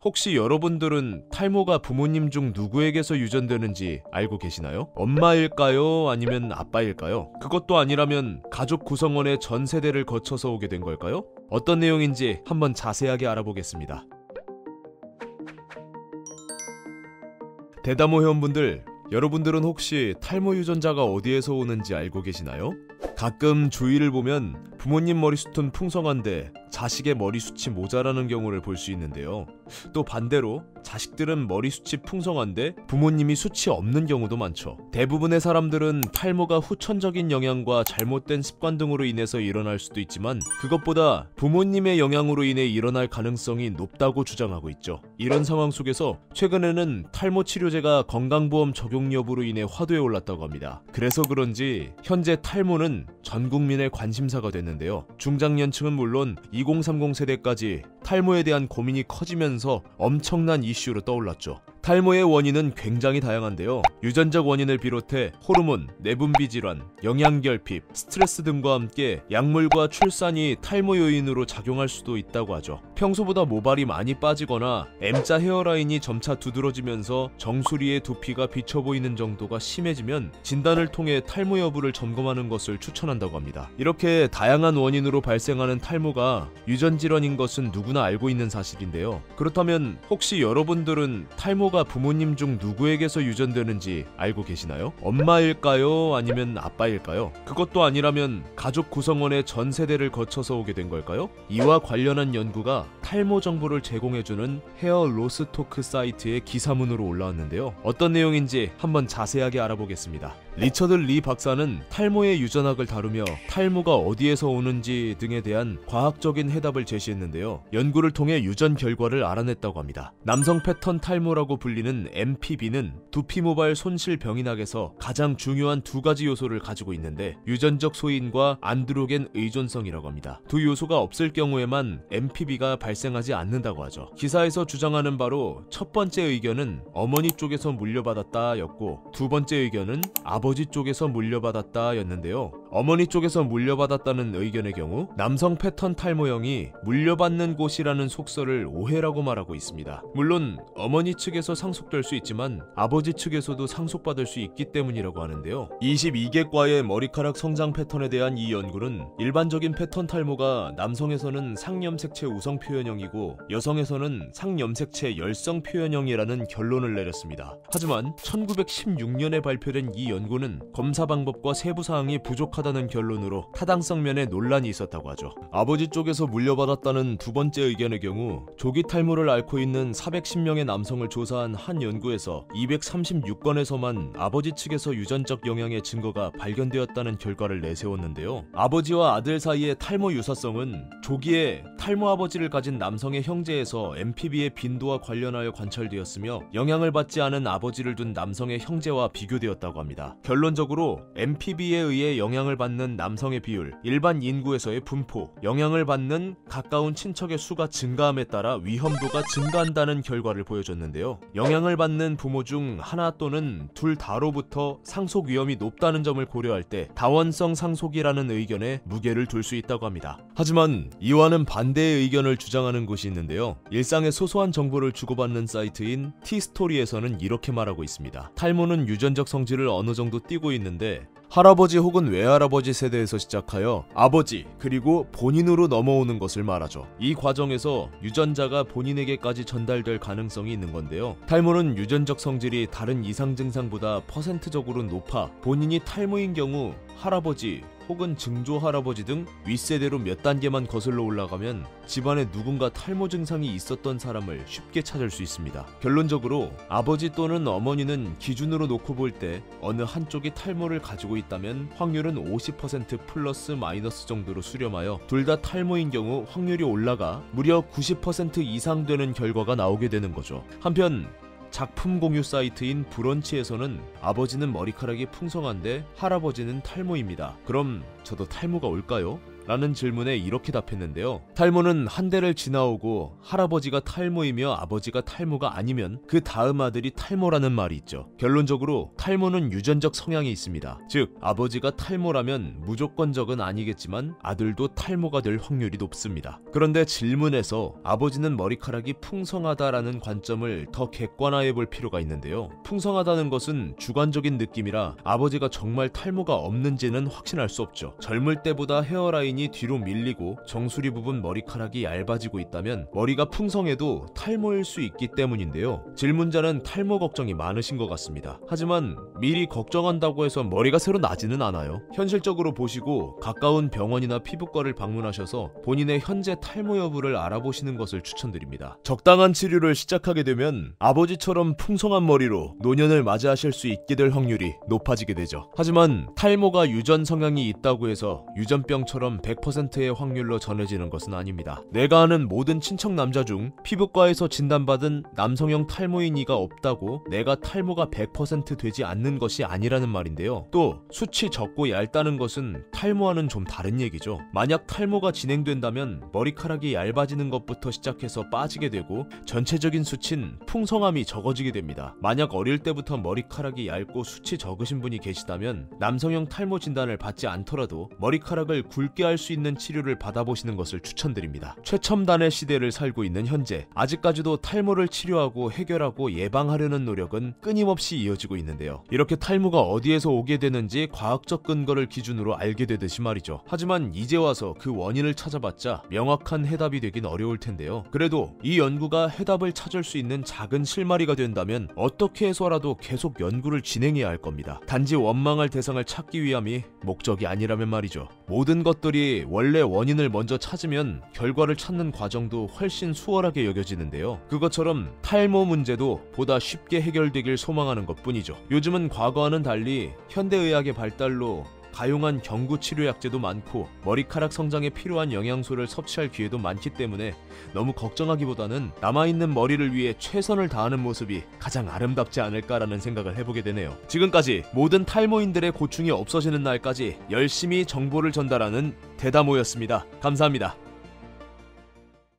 혹시 여러분들은 탈모가 부모님 중 누구에게서 유전되는지 알고 계시나요? 엄마일까요? 아니면 아빠일까요? 그것도 아니라면 가족 구성원의 전 세대를 거쳐서 오게 된 걸까요? 어떤 내용인지 한번 자세하게 알아보겠습니다. 대다모 회원분들, 여러분들은 혹시 탈모 유전자가 어디에서 오는지 알고 계시나요? 가끔 주위를 보면 부모님 머리숱은 풍성한데 자식의 머리숱이 모자라는 경우를 볼 수 있는데요. 또 반대로 자식들은 머리숱이 풍성한데 부모님이 숱이 없는 경우도 많죠. 대부분의 사람들은 탈모가 후천적인 영향과 잘못된 습관 등으로 인해서 일어날 수도 있지만 그것보다 부모님의 영향으로 인해 일어날 가능성이 높다고 주장하고 있죠. 이런 상황 속에서 최근에는 탈모 치료제가 건강보험 적용 여부로 인해 화두에 올랐다고 합니다. 그래서 그런지 현재 탈모는 전 국민의 관심사가 됐는데요. 중장년층은 물론 2030 세대까지 탈모에 대한 고민이 커지면서 엄청난 이슈로 떠올랐죠. 탈모의 원인은 굉장히 다양한데요. 유전적 원인을 비롯해 호르몬, 내분비 질환, 영양결핍, 스트레스 등과 함께 약물과 출산이 탈모 요인으로 작용할 수도 있다고 하죠. 평소보다 모발이 많이 빠지거나 M자 헤어라인이 점차 두드러지면서 정수리의 두피가 비쳐 보이는 정도가 심해지면 진단을 통해 탈모 여부를 점검하는 것을 추천한다고 합니다. 이렇게 다양한 원인으로 발생하는 탈모가 유전 질환인 것은 누구나 알고 있는 사실인데요. 그렇다면 혹시 여러분들은 탈모가 부모님 중 누구에게서 유전되는지 알고 계시나요? 엄마일까요? 아니면 아빠일까요? 그것도 아니라면 가족 구성원의 전 세대를 거쳐서 오게 된 걸까요? 이와 관련한 연구가 탈모 정보를 제공해주는 헤어 로스 토크 사이트의 기사문으로 올라왔는데요. 어떤 내용인지 한번 자세하게 알아보겠습니다. 리처드 리 박사는 탈모의 유전학을 다루며 탈모가 어디에서 오는지 등에 대한 과학적인 해답을 제시했는데요. 연구를 통해 유전 결과를 알아냈다고 합니다. 남성 패턴 탈모라고 불리는 MPB는 두피 모발 손실 병인학에서 가장 중요한 두 가지 요소를 가지고 있는데 유전적 소인과 안드로겐 의존성이라고 합니다. 두 요소가 없을 경우에만 MPB가 발생하지 않는다고 하죠. 기사에서 주장하는 바로 첫 번째 의견은 어머니 쪽에서 물려받았다 였고 두 번째 의견은 아버지 쪽에서 물려받았다 였는데요. 어머니 쪽에서 물려받았다는 의견의 경우 남성 패턴 탈모형이 물려받는 곳이라는 속설을 오해라고 말하고 있습니다. 물론 어머니 측에서 상속될 수 있지만 아버지 측에서도 상속받을 수 있기 때문이라고 하는데요. 22개과의 머리카락 성장 패턴에 대한 이 연구는 일반적인 패턴 탈모가 남성에서는 상염색체 우성 표현형이고 여성에서는 상염색체 열성 표현형이라는 결론을 내렸습니다. 하지만 1916년에 발표된 이 연구는 검사 방법과 세부 사항이 부족하다는 결론으로 타당성 면에 논란이 있었다고 하죠. 아버지 쪽에서 물려받았다는 두 번째 의견의 경우 조기 탈모를 앓고 있는 410명의 남성을 조사한 한 연구에서 236건에서만 아버지 측에서 유전적 영향의 증거가 발견되었다는 결과를 내세웠는데요. 아버지와 아들 사이의 탈모 유사성은 조기에 탈모 아버지를 가진 남성의 형제에서 MPB의 빈도와 관련하여 관찰되었으며 영향을 받지 않은 아버지를 둔 남성의 형제와 비교되었다고 합니다. 결론적으로 MPB에 의해 영향을 받는 남성의 비율, 일반 인구에서의 분포, 영향을 받는 가까운 친척의 수가 증가함에 따라 위험도가 증가한다는 결과를 보여줬는데요. 영향을 받는 부모 중 하나 또는 둘 다로부터 상속 위험이 높다는 점을 고려할 때 다원성 상속이라는 의견에 무게를 둘 수 있다고 합니다. 하지만 이와는 반대의 의견을 주장하는 곳이 있는데요. 일상의 소소한 정보를 주고받는 사이트인 티스토리에서는 이렇게 말하고 있습니다. 탈모는 유전적 성질을 어느 정도 띠고 있는데 할아버지 혹은 외할아버지 세대에서 시작하여 아버지 그리고 본인으로 넘어오는 것을 말하죠. 이 과정에서 유전자가 본인에게까지 전달될 가능성이 있는 건데요. 탈모는 유전적 성질이 다른 이상 증상보다 퍼센트적으로 높아 본인이 탈모인 경우 할아버지 혹은 증조 할아버지 등 윗세대로 몇 단계만 거슬러 올라가면 집안에 누군가 탈모 증상이 있었던 사람을 쉽게 찾을 수 있습니다. 결론적으로 아버지 또는 어머니는 기준으로 놓고 볼 때 어느 한쪽이 탈모를 가지고 있다면 확률은 50% 플러스 마이너스 정도로 수렴하여 둘 다 탈모인 경우 확률이 올라가 무려 90% 이상 되는 결과가 나오게 되는 거죠. 한편 작품 공유 사이트인 브런치에서는 아버지는 머리카락이 풍성한데 할아버지는 탈모입니다. 그럼 저도 탈모가 올까요? 라는 질문에 이렇게 답했는데요. 탈모는 한 대를 지나오고 할아버지가 탈모이며 아버지가 탈모가 아니면 그 다음 아들이 탈모라는 말이 있죠. 결론적으로 탈모는 유전적 성향이 있습니다. 즉 아버지가 탈모라면 무조건적은 아니겠지만 아들도 탈모가 될 확률이 높습니다. 그런데 질문에서 아버지는 머리카락이 풍성하다라는 관점을 더 객관화해 볼 필요가 있는데요. 풍성하다는 것은 주관적인 느낌이라 아버지가 정말 탈모가 없는지는 확신할 수 없죠. 젊을 때보다 헤어라인이 뒤로 밀리고 정수리 부분 머리카락이 얇아지고 있다면 머리가 풍성해도 탈모일 수 있기 때문인데요. 질문자는 탈모 걱정이 많으신 것 같습니다. 하지만 미리 걱정한다고 해서 머리가 새로 나지는 않아요. 현실적으로 보시고 가까운 병원이나 피부과를 방문하셔서 본인의 현재 탈모 여부를 알아보시는 것을 추천드립니다. 적당한 치료를 시작하게 되면 아버지처럼 풍성한 머리로 노년을 맞이하실 수 있게 될 확률이 높아지게 되죠. 하지만 탈모가 유전 성향이 있다고 해서 유전병처럼 100%의 확률로 전해지는 것은 아닙니다. 내가 아는 모든 친척 남자 중 피부과에서 진단받은 남성형 탈모인 이가 없다고 내가 탈모가 100% 되지 않는 것이 아니라는 말인데요. 또 숱이 적고 얇다는 것은 탈모와는 좀 다른 얘기죠. 만약 탈모가 진행된다면 머리카락이 얇아지는 것부터 시작해서 빠지게 되고 전체적인 수치는 풍성함이 적어지게 됩니다. 만약 어릴 때부터 머리카락이 얇고 숱이 적으신 분이 계시다면 남성형 탈모 진단을 받지 않더라도 머리카락을 굵게 할 수 있는 치료를 받아보시는 것을 추천드립니다. 최첨단의 시대를 살고 있는 현재 아직까지도 탈모를 치료하고 해결하고 예방하려는 노력은 끊임없이 이어지고 있는데요. 이렇게 탈모가 어디에서 오게 되는지 과학적 근거를 기준으로 알게 되듯이 말이죠. 하지만 이제 와서 그 원인을 찾아봤자 명확한 해답이 되긴 어려울 텐데요. 그래도 이 연구가 해답을 찾을 수 있는 작은 실마리가 된다면 어떻게 해서라도 계속 연구를 진행해야 할 겁니다. 단지 원망할 대상을 찾기 위함이 목적이 아니라면 말이죠. 모든 것들이 원래 원인을 먼저 찾으면 결과를 찾는 과정도 훨씬 수월하게 여겨지는데요. 그것처럼 탈모 문제도 보다 쉽게 해결되길 소망하는 것뿐이죠. 요즘은 과거와는 달리 현대의학의 발달로 가용한 경구 치료약제도 많고 머리카락 성장에 필요한 영양소를 섭취할 기회도 많기 때문에 너무 걱정하기보다는 남아있는 머리를 위해 최선을 다하는 모습이 가장 아름답지 않을까라는 생각을 해보게 되네요. 지금까지 모든 탈모인들의 고충이 없어지는 날까지 열심히 정보를 전달하는 대다모였습니다. 감사합니다.